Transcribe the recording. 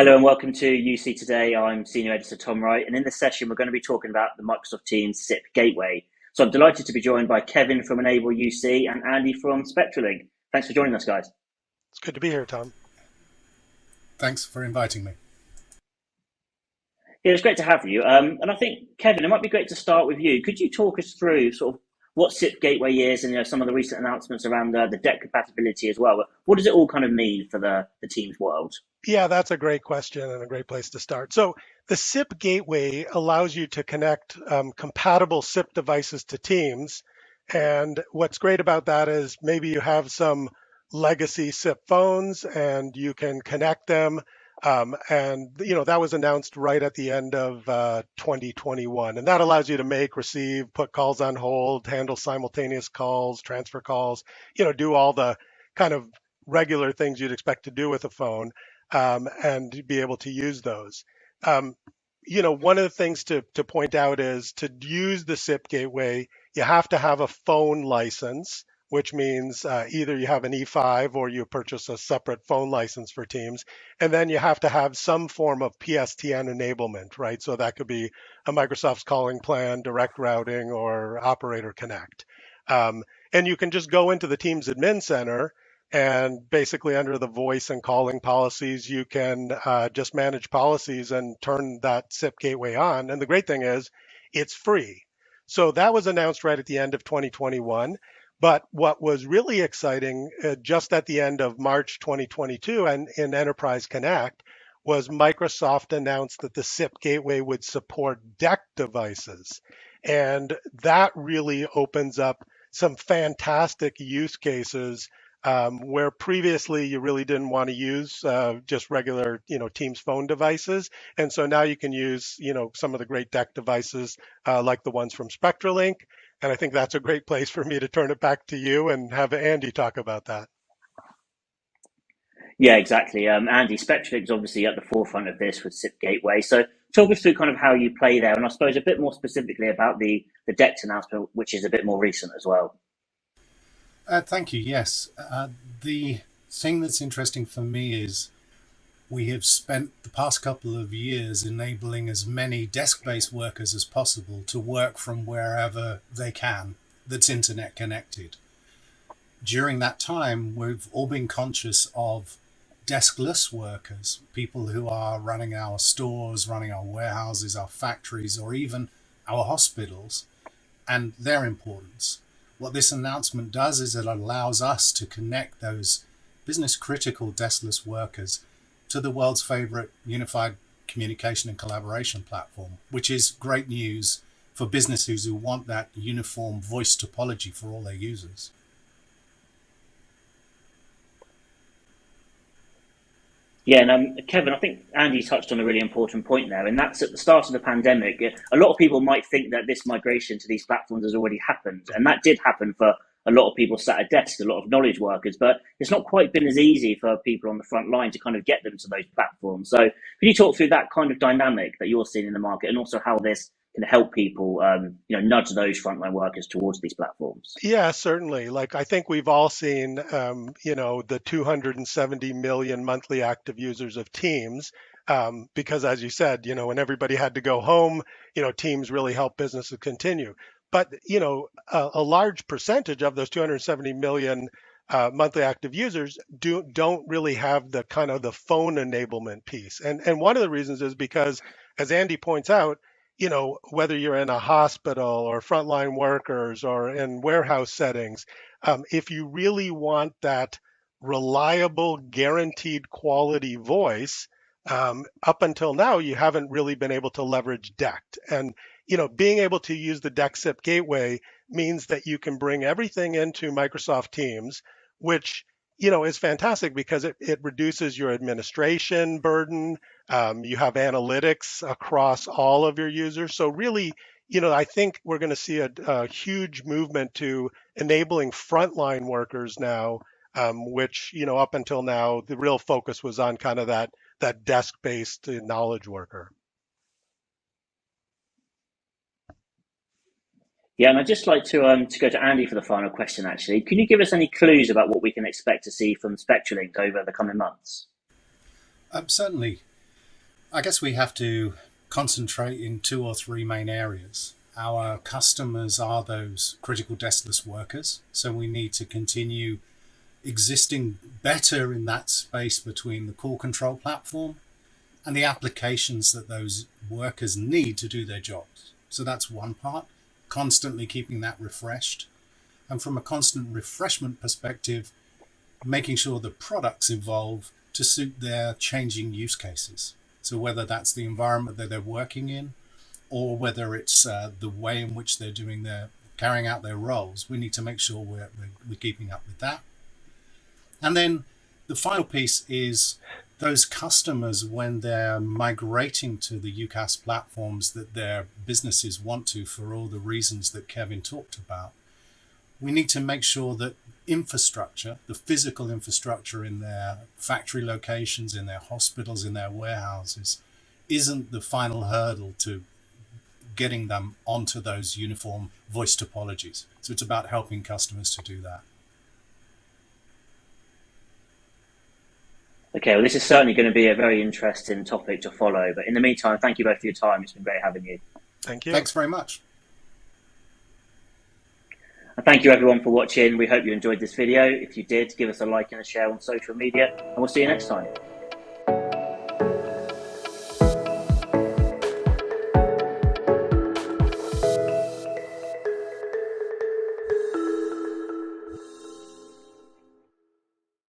Hello and welcome to UC Today. I'm Senior Editor Tom Wright, and in this session we're going to be talking about the Microsoft Teams SIP Gateway. So I'm delighted to be joined by Kevin from EnableUC and Andy from Spectralink. Thanks for joining us, guys. It's good to be here, Tom. Thanks for inviting me. Yeah, it's great to have you. And I think, Kevin, it might be great to start with you. Could you talk us through sort of what SIP Gateway is and some of the recent announcements around the DECT compatibility as well? What does it all kind of mean for the Teams world? Yeah, that's a great question and a great place to start. So the SIP gateway allows you to connect compatible SIP devices to Teams. And what's great about that is maybe you have some legacy SIP phones and you can connect them. That was announced right at the end of 2021. And that allows you to make, receive, put calls on hold, handle simultaneous calls, transfer calls, do all the kind of regular things you'd expect to do with a phone. And be able to use those. One of the things to point out is to use the SIP gateway, you have to have a phone license, which means either you have an E5 or you purchase a separate phone license for Teams. And then you have to have some form of PSTN enablement, right? So that could be a Microsoft's calling plan, direct routing, or Operator Connect. And you can just go into the Teams Admin Center and basically under the voice and calling policies, you can just manage policies and turn that SIP gateway on. And the great thing is it's free. So that was announced right at the end of 2021. But what was really exciting just at the end of March 2022 and in Enterprise Connect was Microsoft announced that the SIP gateway would support DECT devices. And that really opens up some fantastic use cases where previously you really didn't want to use just regular, Teams phone devices. And so now you can use, some of the great DECT devices like the ones from Spectralink. And I think that's a great place for me to turn it back to you and have Andy talk about that. Yeah, exactly. Andy, Spectralink's obviously at the forefront of this with SIP Gateway. So talk us through kind of how you play there, and I suppose a bit more specifically about the DECT announcement, which is a bit more recent as well. Thank you. Yes. The thing that's interesting for me is we have spent the past couple of years enabling as many desk-based workers as possible to work from wherever they can that's internet connected. During that time, we've all been conscious of deskless workers, people who are running our stores, running our warehouses, our factories, or even our hospitals, and their importance. What this announcement does is it allows us to connect those business critical deskless workers to the world's favorite unified communication and collaboration platform, which is great news for businesses who want that uniform voice topology for all their users. Yeah, and Kevin, I think Andy touched on a really important point there, and that's at the start of the pandemic. A lot of people might think that this migration to these platforms has already happened, and that did happen for a lot of people sat at desks, a lot of knowledge workers, but it's not quite been as easy for people on the front line to kind of get them to those platforms. So can you talk through that kind of dynamic that you're seeing in the market and also how this can help people, nudge those frontline workers towards these platforms? Yeah, certainly. Like I think we've all seen, the 270 million monthly active users of Teams, because as you said, when everybody had to go home, Teams really helped businesses continue. But a large percentage of those 270 million monthly active users don't really have the kind of the phone enablement piece. And one of the reasons is because, as Andy points out, whether you're in a hospital or frontline workers or in warehouse settings, if you really want that reliable, guaranteed quality voice, up until now, you haven't really been able to leverage DECT. And, being able to use the DECT SIP gateway means that you can bring everything into Microsoft Teams, which is fantastic because it reduces your administration burden. You have analytics across all of your users. So really, I think we're going to see a huge movement to enabling frontline workers now, which, up until now, the real focus was on kind of that desk-based knowledge worker. Yeah, and I'd just like to go to Andy for the final question, actually. Can you give us any clues about what we can expect to see from Spectralink over the coming months? Certainly. I guess we have to concentrate in 2 or 3 main areas. Our customers are those critical deskless workers, so we need to continue existing better in that space between the core control platform and the applications that those workers need to do their jobs. So that's one part, constantly keeping that refreshed. And from a constant refreshment perspective, making sure the products evolve to suit their changing use cases. So whether that's the environment that they're working in, or whether it's the way in which they're carrying out their roles, we need to make sure we're keeping up with that. And then the final piece is those customers, when they're migrating to the UCaaS platforms that their businesses want to, for all the reasons that Kevin talked about, we need to make sure that infrastructure, the physical infrastructure in their factory locations, in their hospitals, in their warehouses, isn't the final hurdle to getting them onto those uniform voice topologies. So it's about helping customers to do that. Okay, well, this is certainly going to be a very interesting topic to follow. But in the meantime, thank you both for your time. It's been great having you. Thank you. Thanks very much. And thank you everyone for watching. We hope you enjoyed this video. If you did, give us a like and a share on social media, and we'll see you next time.